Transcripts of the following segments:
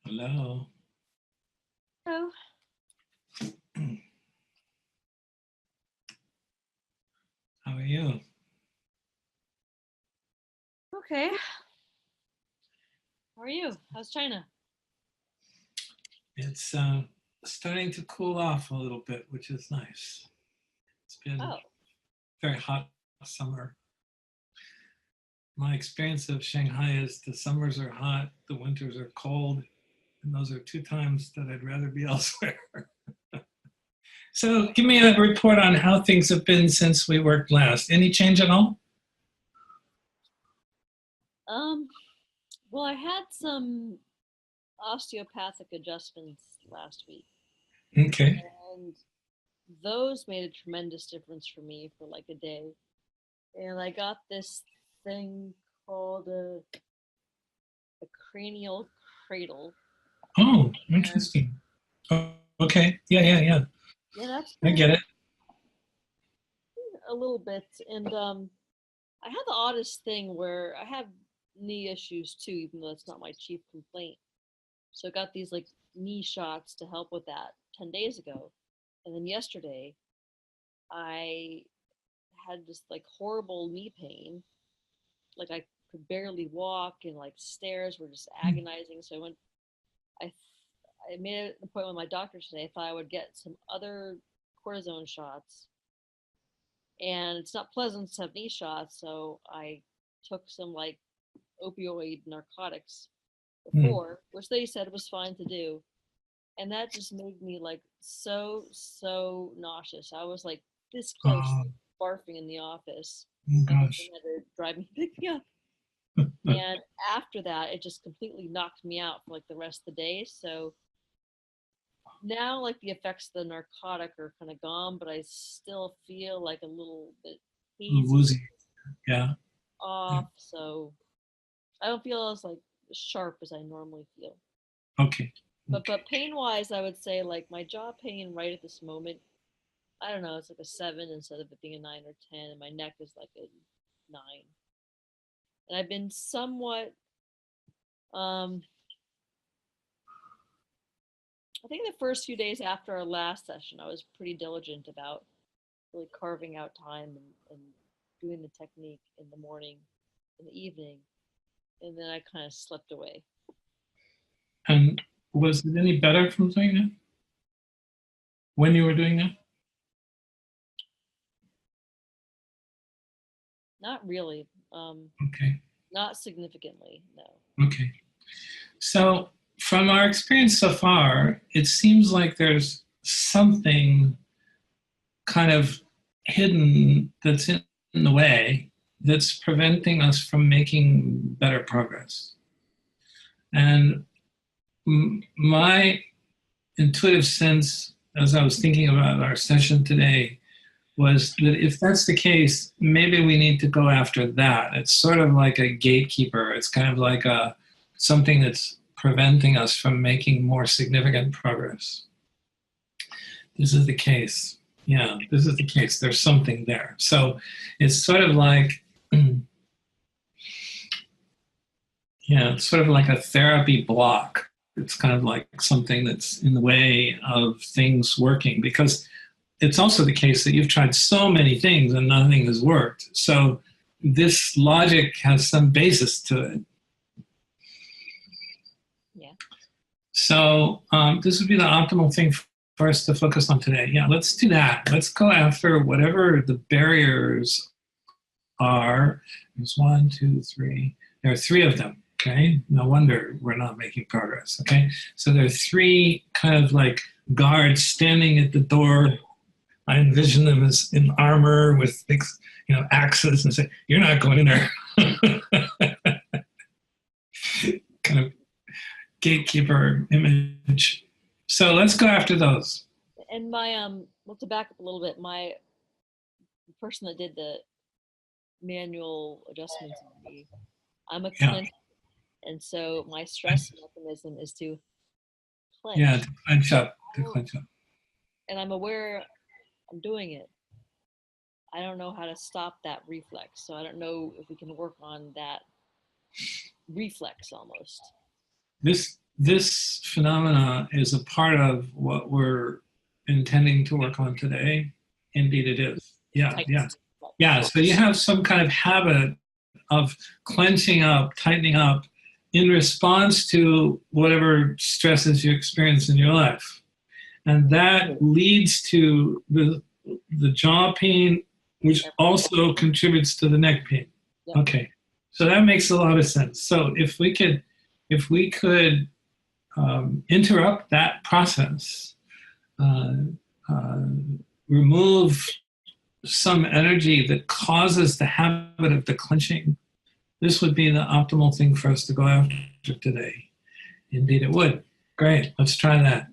Hello. Oh, How are you? okay. How are you? How's China? It's starting to cool off a little bit, which is nice. It's been Oh, very hot summer. My experience of Shanghai is the summers are hot, the winters are cold, and those are two times that I'd rather be elsewhere. So give me a report on how things have been since we worked last. Any change at all? um, well, I had some osteopathic adjustments last week, Okay. and those made a tremendous difference for me for like a day. And I got this thing called a cranial cradle, Oh, and interesting. Oh, okay. Yeah. yeah, that's I been get it. a little bit. And I had the oddest thing where I have knee issues too, even though it's not my chief complaint. So I got these like knee shots to help with that 10 days ago. And then yesterday, I had this like horrible knee pain. Like I could barely walk, and like stairs were just agonizing. So I, I made an appointment with my doctor today. I thought I would get some other cortisone shots. And it's not pleasant to have knee shots. So I took some like opioid narcotics Hmm. before, which they said was fine to do. And that just made me like so nauseous. I was like this close Oh, to barfing in the office. My husband gosh. had to drive me pick me up. And after that, it just completely knocked me out for like the rest of the day. So now, like the effects of the narcotic are kind of gone, but I still feel like a little bit hazy, Woozy. Yeah. off. So I don't feel as like sharp as I normally feel. Okay. But pain wise, I would say like my jaw pain right at this moment, I don't know, it's like a 7 instead of it being a 9 or 10, and my neck is like a 9. And I've been somewhat, um, I think the first few days after our last session, I was pretty diligent about really carving out time and doing the technique in the morning, in the evening, and then I kind of slipped away. And was it any better from doing that when you were doing that? Not really, Okay. not significantly, no. Okay. So, from our experience so far, it seems like there's something kind of hidden that's in the way that's preventing us from making better progress. And my intuitive sense, as I was thinking about our session today, was that if that's the case, maybe we need to go after that. It's sort of like a gatekeeper. It's kind of like something that's preventing us from making more significant progress. This is the case. Yeah, this is the case. There's something there. So it's sort of like, yeah, it's sort of like a therapy block. It's kind of like something that's in the way of things working because it's also the case that you've tried so many things and nothing has worked. So this logic has some basis to it. Yeah. So this would be the optimal thing for us to focus on today. Yeah, let's do that. Let's go after whatever the barriers are. There's one, two, three. There are three of them. Okay, no wonder we're not making progress. Okay, so there are three kind of like guards standing at the door. I envision them as in armor with big, axes, and say, "You're not going in there." Kind of gatekeeper image. So let's go after those. And my well, to back up a little bit, my the person that did the manual adjustments on me, I'm a Yeah, clench, and so my stress mechanism is to yeah, clench. to clench up, to Oh, clench up. and I'm aware I'm doing it. I don't know how to stop that reflex, so I don't know if we can work on that reflex almost. This this phenomena is a part of what we're intending to work on today. Indeed, it is. Yeah, Tight. yeah. Yeah, so you have some kind of habit of clenching up, tightening up in response to whatever stresses you experience in your life. And that leads to the jaw pain, which also contributes to the neck pain. Yep. Okay, so that makes a lot of sense. So if we could interrupt that process, uh, uh, remove some energy that causes the habit of the clenching, this would be the optimal thing for us to go after today. Indeed, it would. Great, let's try that.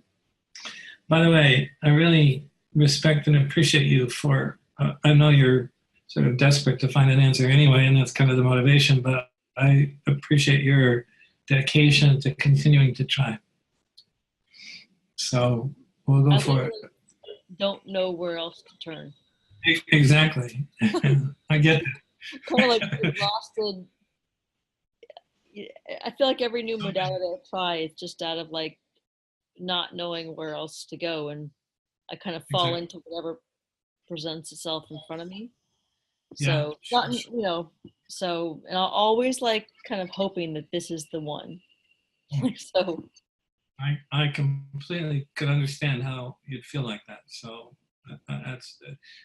By the way, I really respect and appreciate you for, I know you're sort of desperate to find an answer anyway, and that's kind of the motivation, but I appreciate your dedication to continuing to try. So we'll go for it. Don't know where else to turn. Exactly. I get it. Kind of like exhausted. I feel like every new modality I try is just out of like not knowing where else to go, and I kind of fall into whatever presents itself in front of me. So yeah, so and I'll always like kind of hoping that this is the one. So I completely could understand how you'd feel like that. So that's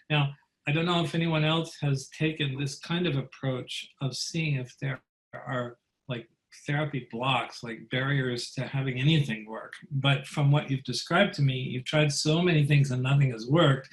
now I don't know if anyone else has taken this kind of approach of seeing if there are like therapy blocks, like barriers to having anything work. But from what you've described to me, you've tried so many things and nothing has worked.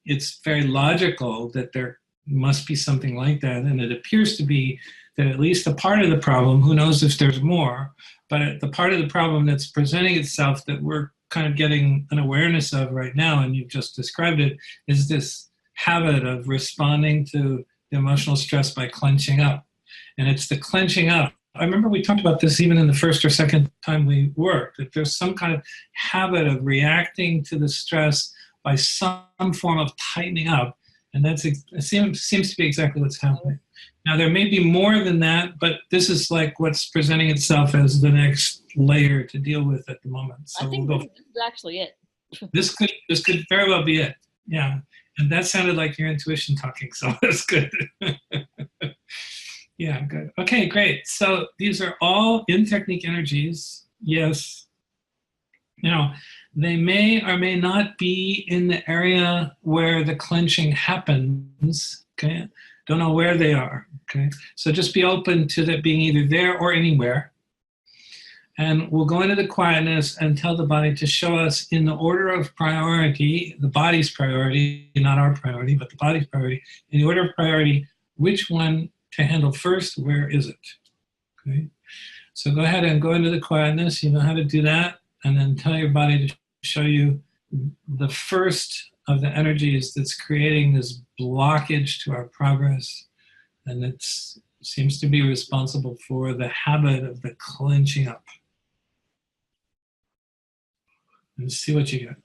It's very logical that there must be something like that. And it appears to be that at least a part of the problem, who knows if there's more, but the part of the problem that's presenting itself that we're kind of getting an awareness of right now, and you've just described it, is this habit of responding to the emotional stress by clenching up. And it's the clenching up. I remember we talked about this even in the first or second time we worked, that there's some kind of habit of reacting to the stress by some form of tightening up. And it seems to be exactly what's happening. Now, there may be more than that, but this is like what's presenting itself as the next layer to deal with at the moment. So I think this is actually it. This could very well be it. Yeah. And that sounded like your intuition talking, so that's good. Yeah, good. Okay, great. So these are all in technique energies. Yes. They may or may not be in the area where the clenching happens. Okay. Don't know where they are. Okay. So just be open to that being either there or anywhere. And we'll go into the quietness and tell the body to show us in the order of priority, the body's priority, not our priority, but the body's priority, in the order of priority, which one to handle first, where is it? Okay. So go ahead and go into the quietness. You know how to do that. And then tell your body to show you the first of the energies that's creating this blockage to our progress. And it seems to be responsible for the habit of the clenching up. And see what you get.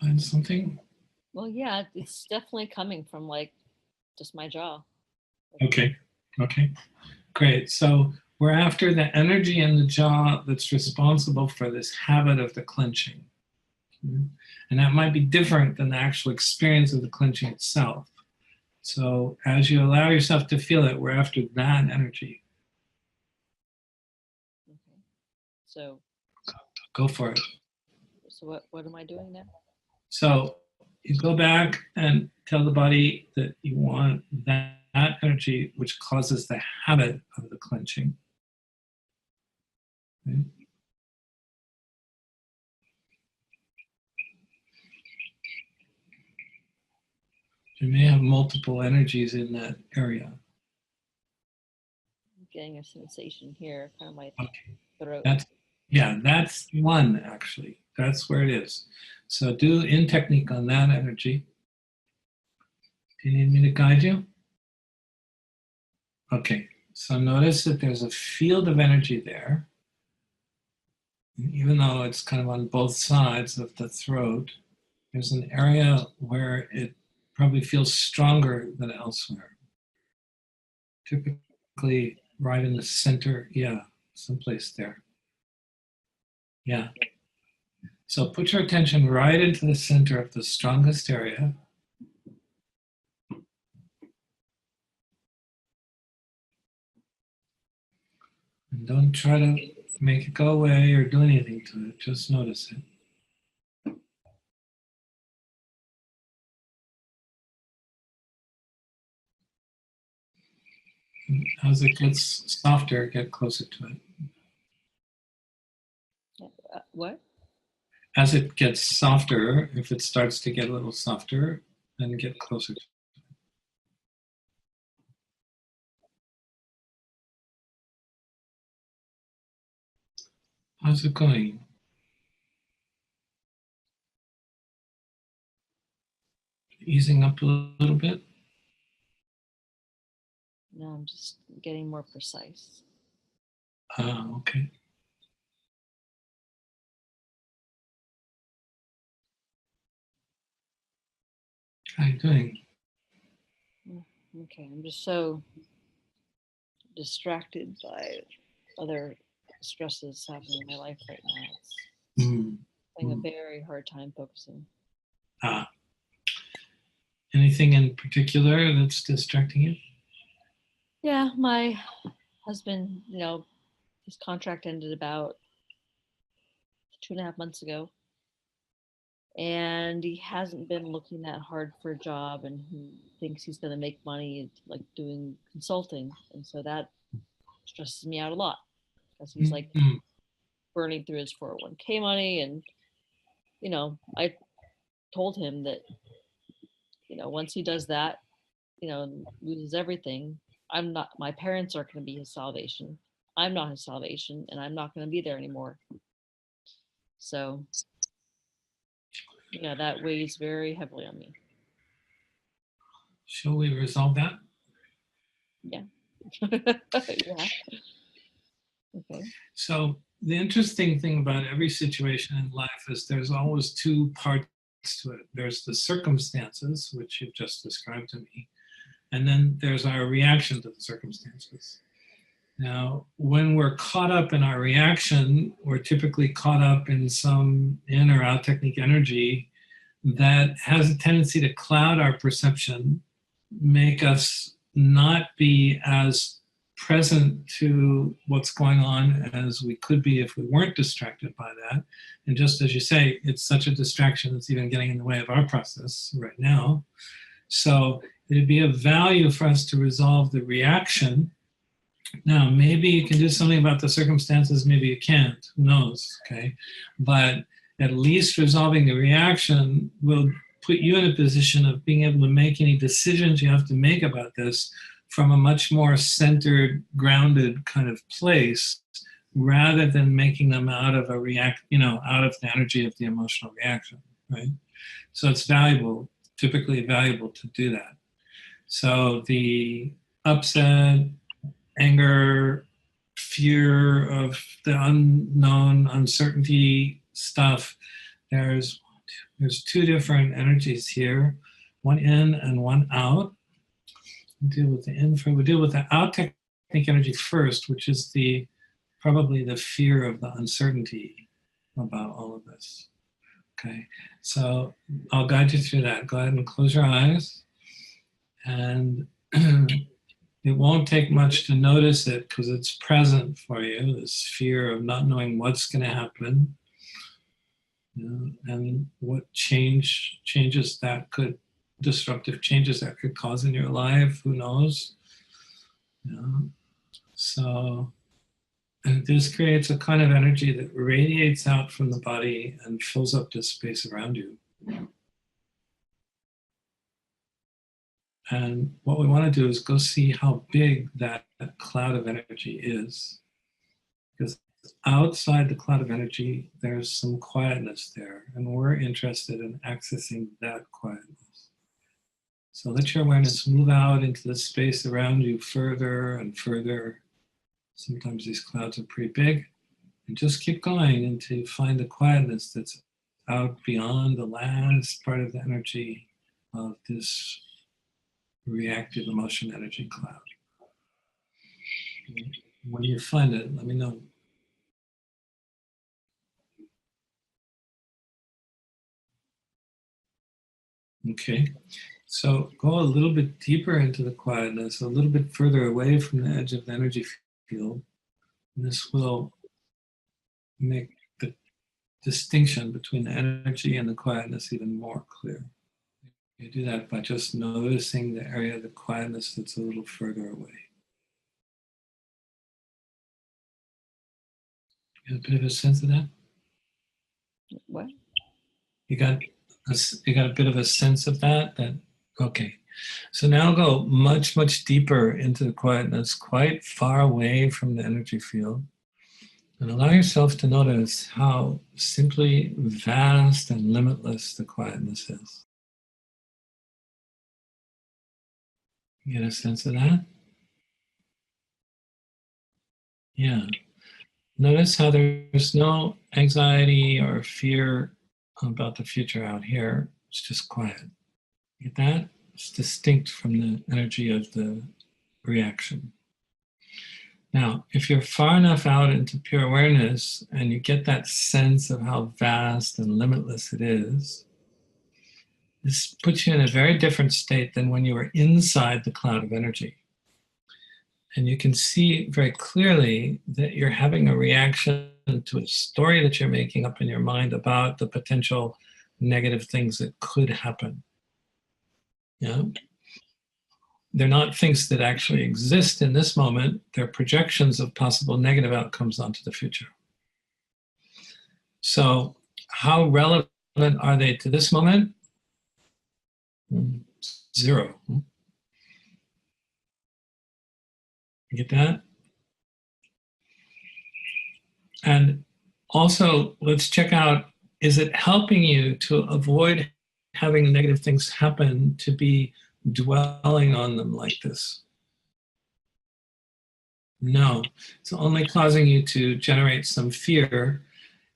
Find something? Well, yeah, it's definitely coming from like just my jaw. Okay. Great. So we're after the energy in the jaw that's responsible for this habit of the clenching. And that might be different than the actual experience of the clenching itself. So as you allow yourself to feel it, we're after that energy. Okay. So go for it. So what am I doing now? So you go back and tell the body that you want that energy which causes the habit of the clenching. Okay. You may have multiple energies in that area. I'm getting a sensation here, kind of my throat. That's one, actually. That's where it is. So do in technique on that energy. Do you need me to guide you? Okay, so notice that there's a field of energy there. Even though it's kind of on both sides of the throat, there's an area where it probably feels stronger than elsewhere. Typically right in the center. Yeah, someplace there. Yeah. So put your attention right into the center of the strongest area. And don't try to make it go away or do anything to it. Just notice it. And as it gets softer, get closer to it. What? As it gets softer, if it starts to get a little softer, then get closer to it. How's it going? Easing up a little bit? No, I'm just getting more precise. Okay. How are you doing? Okay, I'm just so distracted by other stresses happening in my life right now. It's having a very hard time focusing. Anything in particular that's distracting you? Yeah, my husband, his contract ended about 2.5 months ago, and he hasn't been looking that hard for a job, and he thinks he's going to make money like doing consulting, and so that stresses me out a lot because he's like burning through his 401k money, and I told him that once he does that, loses everything. My parents aren't going to be his salvation. I'm not his salvation, and I'm not going to be there anymore. So, that weighs very heavily on me. Shall we resolve that? Yeah. Yeah. Okay. So the interesting thing about every situation in life is there's always two parts to it. There's the circumstances, which you've just described to me, and then there's our reaction to the circumstances. Now, when we're caught up in our reaction, we're typically caught up in some in or out technique energy that has a tendency to cloud our perception, make us not be as present to what's going on as we could be if we weren't distracted by that. And just as you say, it's such a distraction that's even getting in the way of our process right now. So it'd be of value for us to resolve the reaction. Now, maybe you can do something about the circumstances, maybe you can't, who knows, okay? But at least resolving the reaction will put you in a position of being able to make any decisions you have to make about this from a much more centered, grounded kind of place, rather than making them out of out of the energy of the emotional reaction, right? So it's valuable, typically valuable to do that. So the upset, anger, fear of the unknown, uncertainty stuff, there's two different energies here, one in and one out. We'll deal with the in first. We'll deal with the out technique energy first, which is probably the fear of the uncertainty about all of this. Okay, so I'll guide you through that. Go ahead and close your eyes, and it won't take much to notice it because it's present for you, this fear of not knowing what's going to happen, and what changes that could, disruptive changes that could cause in your life, who knows. So this creates a kind of energy that radiates out from the body and fills up this space around you. And what we want to do is go see how big that cloud of energy is. Because outside the cloud of energy, there's some quietness there, and we're interested in accessing that quietness. So let your awareness move out into the space around you further and further. Sometimes these clouds are pretty big. And just keep going until you find the quietness that's out beyond the last part of the energy of this reactive emotion energy cloud. When you find it, let me know. Okay, so go a little bit deeper into the quietness, a little bit further away from the edge of the energy field. And this will make the distinction between the energy and the quietness even more clear. You do that by just noticing the area of the quietness that's a little further away. You got a bit of a sense of that? What? You got a bit of a sense of that? Okay. So now go much, much deeper into the quietness, quite far away from the energy field. And allow yourself to notice how simply vast and limitless the quietness is. You get a sense of that? Yeah. Notice how there's no anxiety or fear about the future out here. It's just quiet. Get that? It's distinct from the energy of the reaction. Now, if you're far enough out into pure awareness and you get that sense of how vast and limitless it is, this puts you in a very different state than when you were inside the cloud of energy. And you can see very clearly that you're having a reaction to a story that you're making up in your mind about the potential negative things that could happen. Yeah. They're not things that actually exist in this moment. They're projections of possible negative outcomes onto the future. So how relevant are they to this moment? Zero. You get that? And also, let's check out, is it helping you to avoid having negative things happen, to be dwelling on them like this? No, it's only causing you to generate some fear.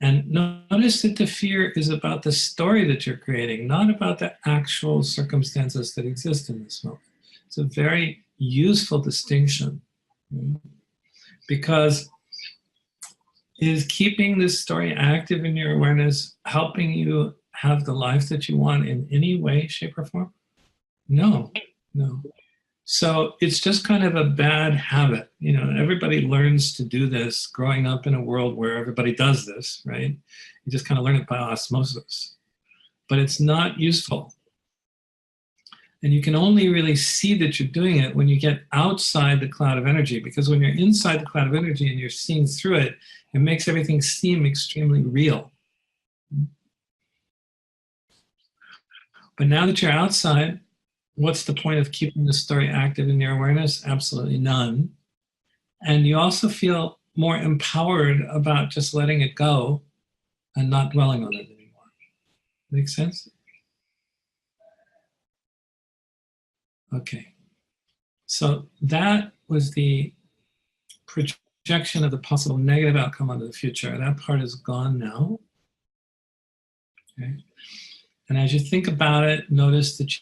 And notice that the fear is about the story that you're creating, not about the actual circumstances that exist in this moment. It's a very useful distinction, because is keeping this story active in your awareness helping you have the life that you want in any way, shape, or form? No, no. So it's just kind of a bad habit. You know, everybody learns to do this growing up in a world where everybody does this, right? You just kind of learn it by osmosis. But it's not useful. And you can only really see that you're doing it when you get outside the cloud of energy, because when you're inside the cloud of energy and you're seeing through it, it makes everything seem extremely real. But now that you're outside, what's the point of keeping the story active in your awareness? Absolutely none. And you also feel more empowered about just letting it go and not dwelling on it anymore. Make sense? Okay. So that was the projection of the possible negative outcome onto the future. That part is gone now. Okay. And as you think about it, notice that you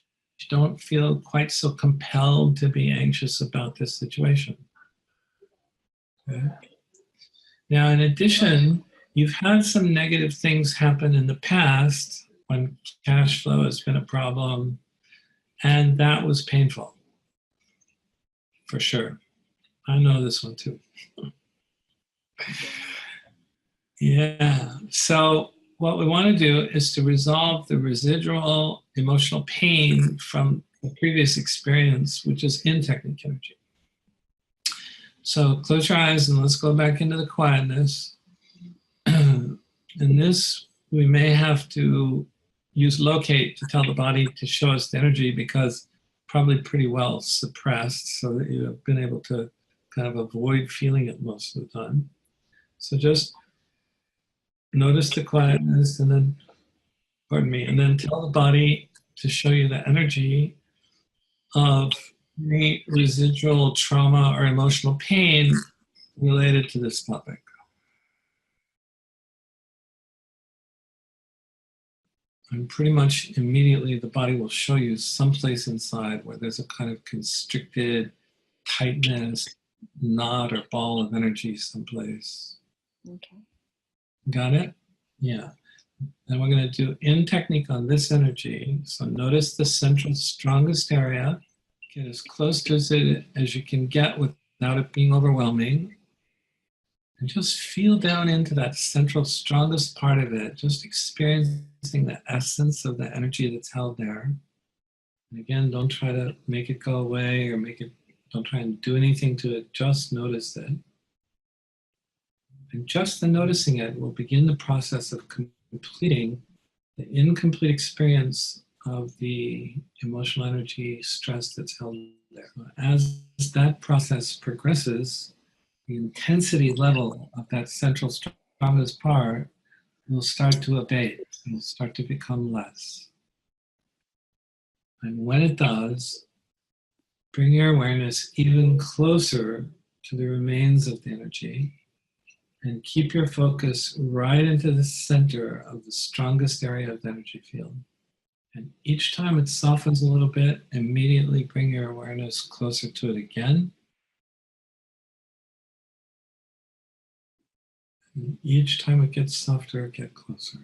don't feel quite so compelled to be anxious about this situation. Okay. Now, in addition, you've had some negative things happen in the past when cash flow has been a problem, and that was painful, for sure. I know this one too. Yeah, so what we want to do is to resolve the residual emotional pain from the previous experience, which is in technique energy. So close your eyes and let's go back into the quietness. And this, we may have to use locate to tell the body to show us the energy, because probably pretty well suppressed, so that you have been able to kind of avoid feeling it most of the time. So just notice the quietness and then, pardon me, and then tell the body to show you the energy of any residual trauma or emotional pain related to this topic. And pretty much immediately the body will show you someplace inside where there's a kind of constricted tightness, knot or ball of energy someplace. Okay. Got it? Yeah. And we're going to do in technique on this energy. So notice the central strongest area. Get as close to it as you can get without it being overwhelming. And just feel down into that central strongest part of it, just experiencing the essence of the energy that's held there. And again, don't try to make it go away or don't try and do anything to it, just notice it. And just the noticing it will begin the process of completing the incomplete experience of the emotional energy stress that's held there. As that process progresses, the intensity level of that central strongest part will start to abate. It will start to become less. And when it does, bring your awareness even closer to the remains of the energy and keep your focus right into the center of the strongest area of the energy field. And each time it softens a little bit, immediately bring your awareness closer to it again. And each time it gets softer, get closer.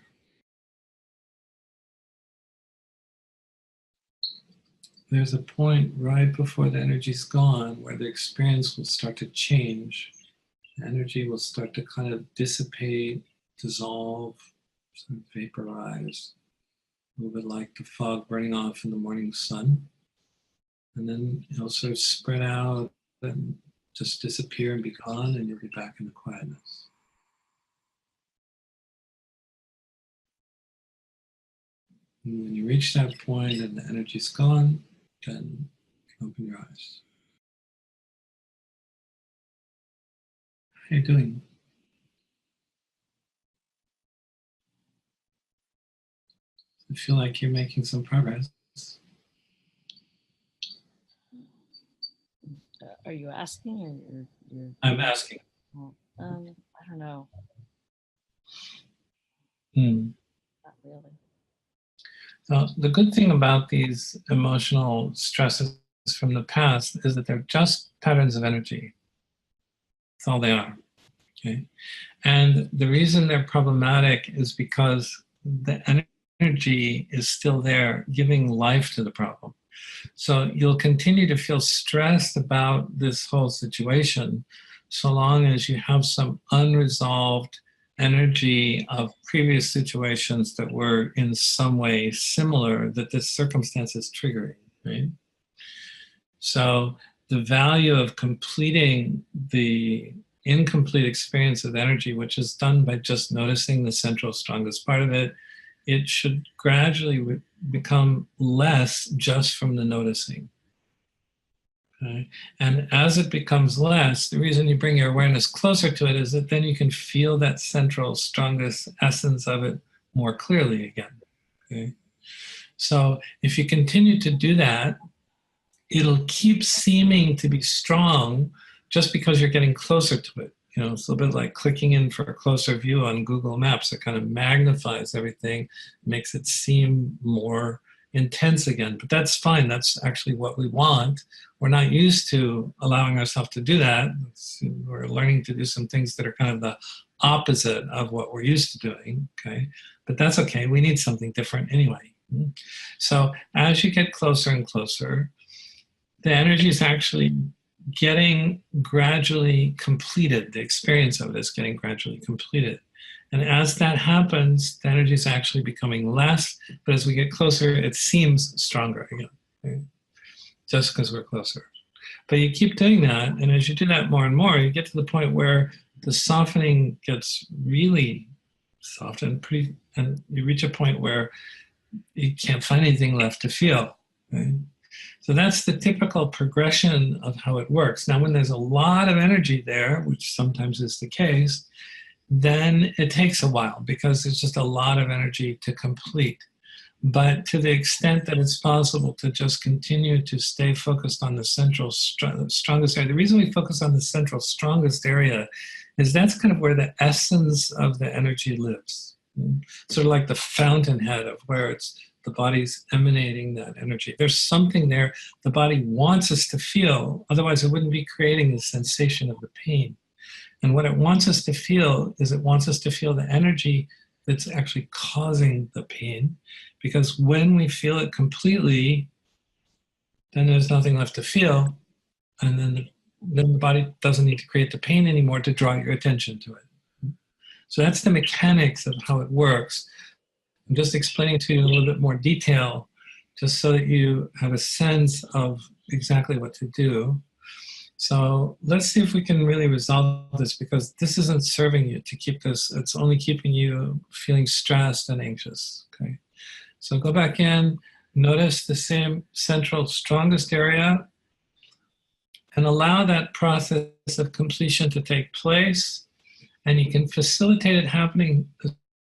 There's a point right before the energy's gone where the experience will start to change. The energy will start to kind of dissipate, dissolve, sort of vaporize, a little bit like the fog burning off in the morning sun. And then it'll sort of spread out and just disappear and be gone, and you'll be back in the quietness. And when you reach that point and the energy's gone, then open your eyes. How are you doing? I feel like you're making some progress. Are you asking or you're I'm asking. I don't know. Not really. So the good thing about these emotional stresses from the past is that they're just patterns of energy. That's all they are. Okay? And the reason they're problematic is because the energy is still there, giving life to the problem. So you'll continue to feel stressed about this whole situation so long as you have some unresolved energy of previous situations that were in some way similar that this circumstance is triggering, right? So the value of completing the incomplete experience of energy, which is done by just noticing the central strongest part of it, it should gradually become less just from the noticing. Okay? And as it becomes less, the reason you bring your awareness closer to it is that then you can feel that central strongest essence of it more clearly again. Okay? So if you continue to do that, it'll keep seeming to be strong just because you're getting closer to it. You know, it's a little bit like clicking in for a closer view on Google Maps. It kind of magnifies everything, makes it seem more intense again. But that's fine. That's actually what we want. We're not used to allowing ourselves to do that. We're learning to do some things that are kind of the opposite of what we're used to doing. Okay, but that's okay. We need something different anyway. So as you get closer and closer, the energy is actually getting gradually completed. The experience of it is getting gradually completed. And as that happens, the energy is actually becoming less, but as we get closer, it seems stronger again, right? Just because we're closer. But you keep doing that, and as you do that more and more, you get to the point where the softening gets really soft and pretty, and you reach a point where you can't find anything left to feel, right? So that's the typical progression of how it works. Now, when there's a lot of energy there, which sometimes is the case, then it takes a while because there's just a lot of energy to complete. But to the extent that it's possible to just continue to stay focused on the central strongest area, the reason we focus on the central strongest area is that's kind of where the essence of the energy lives. Sort of like the fountainhead of where it's the body's emanating that energy. There's something there the body wants us to feel, otherwise it wouldn't be creating the sensation of the pain. And what it wants us to feel is it wants us to feel the energy that's actually causing the pain, because when we feel it completely, then there's nothing left to feel, and then the body doesn't need to create the pain anymore to draw your attention to it. So that's the mechanics of how it works. I'm just explaining it to you in a little bit more detail, just so that you have a sense of exactly what to do. So let's see if we can really resolve this, because this isn't serving you to keep this. It's only keeping you feeling stressed and anxious. Okay. So go back in, notice the same central strongest area, and allow that process of completion to take place. And you can facilitate it happening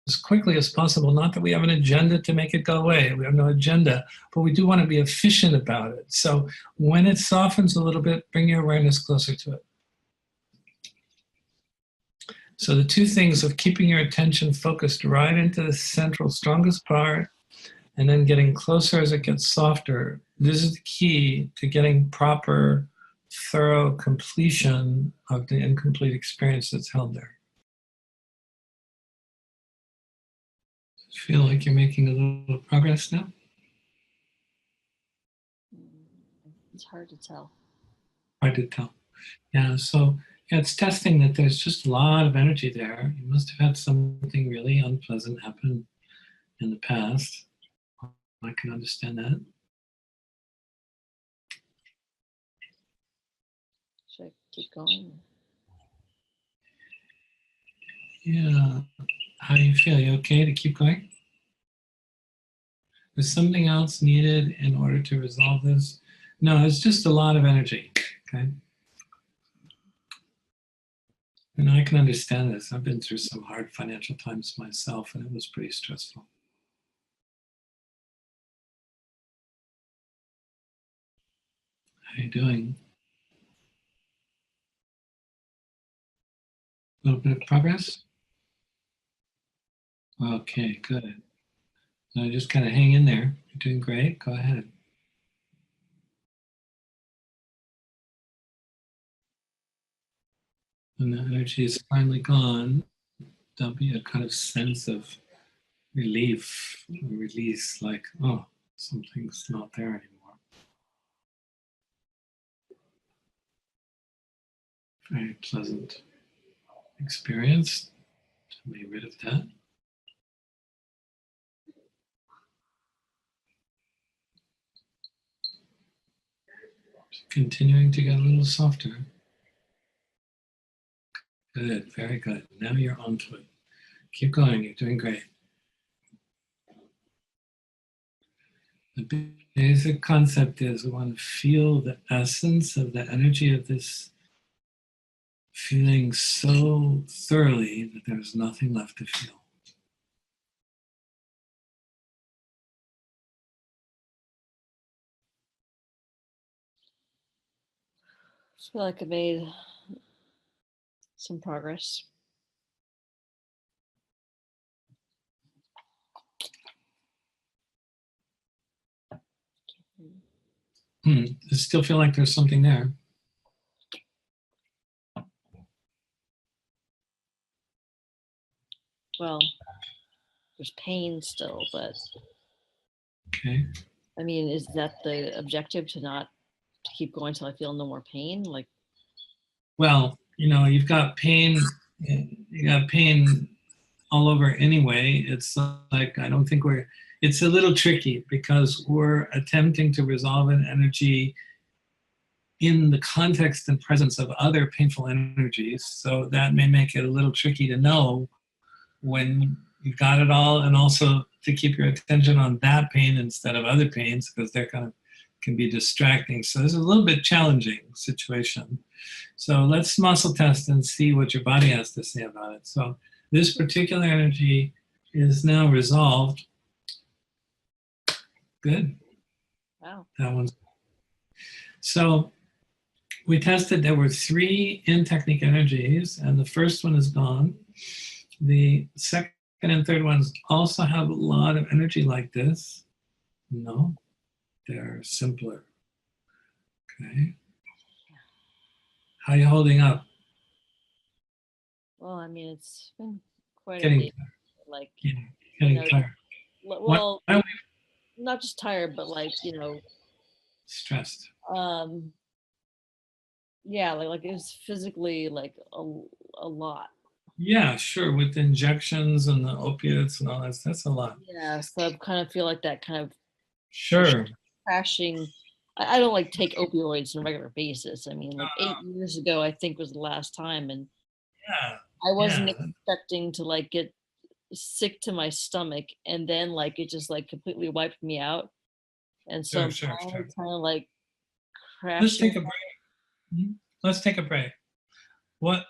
as quickly as possible. Not that we have an agenda to make it go away. We have no agenda, but we do want to be efficient about it. So when it softens a little bit, bring your awareness closer to it. So the two things of keeping your attention focused right into the central strongest part, and then getting closer as it gets softer. This is the key to getting proper, thorough completion of the incomplete experience that's held there. Feel like you're making a little progress now? It's hard to tell. Hard to tell. Yeah, so yeah, it's testing that there's just a lot of energy there. You must have had something really unpleasant happen in the past. I can understand that. Should I keep going? Yeah. How do you feel? You okay to keep going? Is something else needed in order to resolve this? No, it's just a lot of energy. Okay. And I can understand this. I've been through some hard financial times myself, and it was pretty stressful. How are you doing? A little bit of progress? Okay, good. So just kind of hang in there. You're doing great. Go ahead. When the energy is finally gone, there'll be a kind of sense of relief, release, like, oh, something's not there anymore. Very pleasant experience to be rid of that. Continuing to get a little softer. Good, very good. Now you're onto it. Keep going, you're doing great. The basic concept is we want to feel the essence of the energy of this feeling so thoroughly that there's nothing left to feel. I feel like I made some progress. I still feel like there's something there. Well, there's pain still, but Okay. I mean, is that the objective, to keep going till I feel no more pain? Like, Well, you've got pain. You got pain all over anyway. It's like, I don't think it's a little tricky because we're attempting to resolve an energy in the context and presence of other painful energies. So that may make it a little tricky to know when you've got it all, and also to keep your attention on that pain instead of other pains, because they're kind of can be distracting. So it's a little bit challenging situation. So let's muscle test and see what your body has to say about it. So this particular energy is now resolved. Good. wow. That one's. So we tested, there were 3 in technique energies, and the first one is gone. The second and third ones also have a lot of energy like this. No, they're simpler. Okay. How are you holding up? Well, I mean, it's been quite a Getting day. Like, getting tired. well, Why are not just tired, but like, stressed? um, yeah, like it was physically like a lot. Yeah, sure. With injections and the opiates and all that, that's a lot. Yeah, so I kind of feel like that kind of Sure. crashing. I don't like take opioids on a regular basis. I mean, like 8 years ago, I think was the last time, and Yeah. I wasn't Yeah. expecting to like get sick to my stomach, and then like it just like completely wiped me out, and so I'm Sure. finally kind of like Let's crashing. take a break. Mhm. Let's take a break. What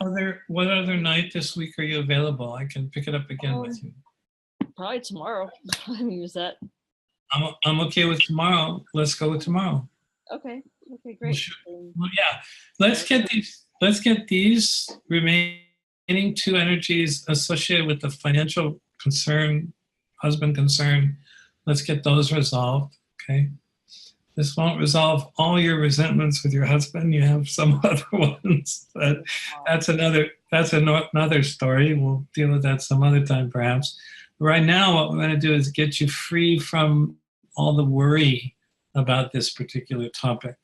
other night this week are you available? I can pick it up again with you. Probably tomorrow. I mean, is that I'm okay with tomorrow. Let's go with tomorrow. okay? Okay, Well, great. sure. Well, yeah. Let's get these remaining two energies associated with the financial concern, husband concern. Let's get those resolved. Okay. This won't resolve all your resentments with your husband. You have some other ones, but that's another story. We'll deal with that some other time, perhaps. Right now, what we're going to do is get you free from all the worry about this particular topic.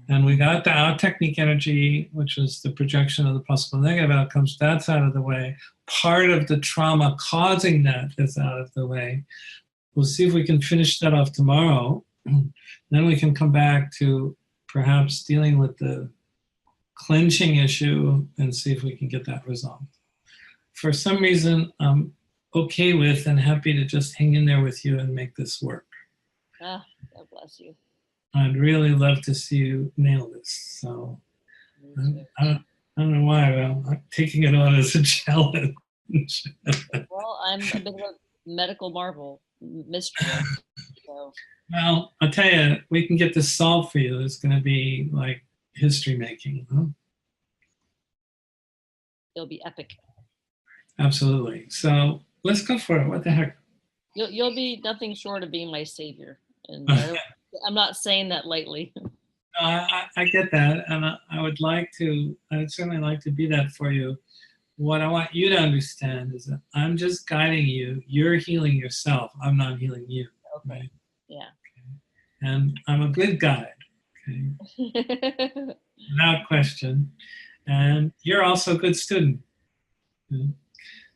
And we got the out technique energy, which was the projection of the possible negative outcomes. That's out of the way. Part of the trauma causing that is out of the way. We'll see if we can finish that off tomorrow. Then we can come back to perhaps dealing with the clenching issue and see if we can get that resolved. For some reason, I'm okay with and happy to just hang in there with you and make this work. God bless you. I'd really love to see you nail this. So I don't know why, but I'm taking it on as a challenge. Well, I'm a bit of a medical marvel mystery. So. Well, I'll tell you, we can get this solved for you. It's going to be like history making. Huh? It'll be epic. Absolutely. So let's go for it. What the heck? You'll be nothing short of being my savior, and I'm not saying that lightly. I get that, and I'd certainly like to be that for you. What I want you to understand is that I'm just guiding you. You're healing yourself. I'm not healing you. Okay. Right? Yeah. Okay. And I'm a good guide. Okay. Without question. And you're also a good student. Okay?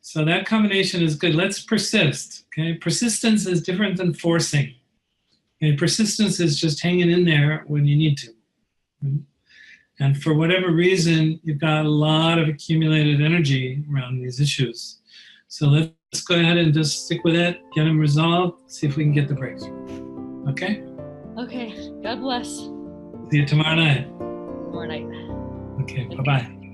So that combination is good. Let's persist. Okay. Persistence is different than forcing. Okay? Persistence is just hanging in there when you need to. Okay? And for whatever reason, you've got a lot of accumulated energy around these issues. So let's go ahead and just stick with it, get them resolved, see if we can get the breakthrough. Okay? Okay. God bless. See you tomorrow night. Tomorrow night. Okay, bye-bye.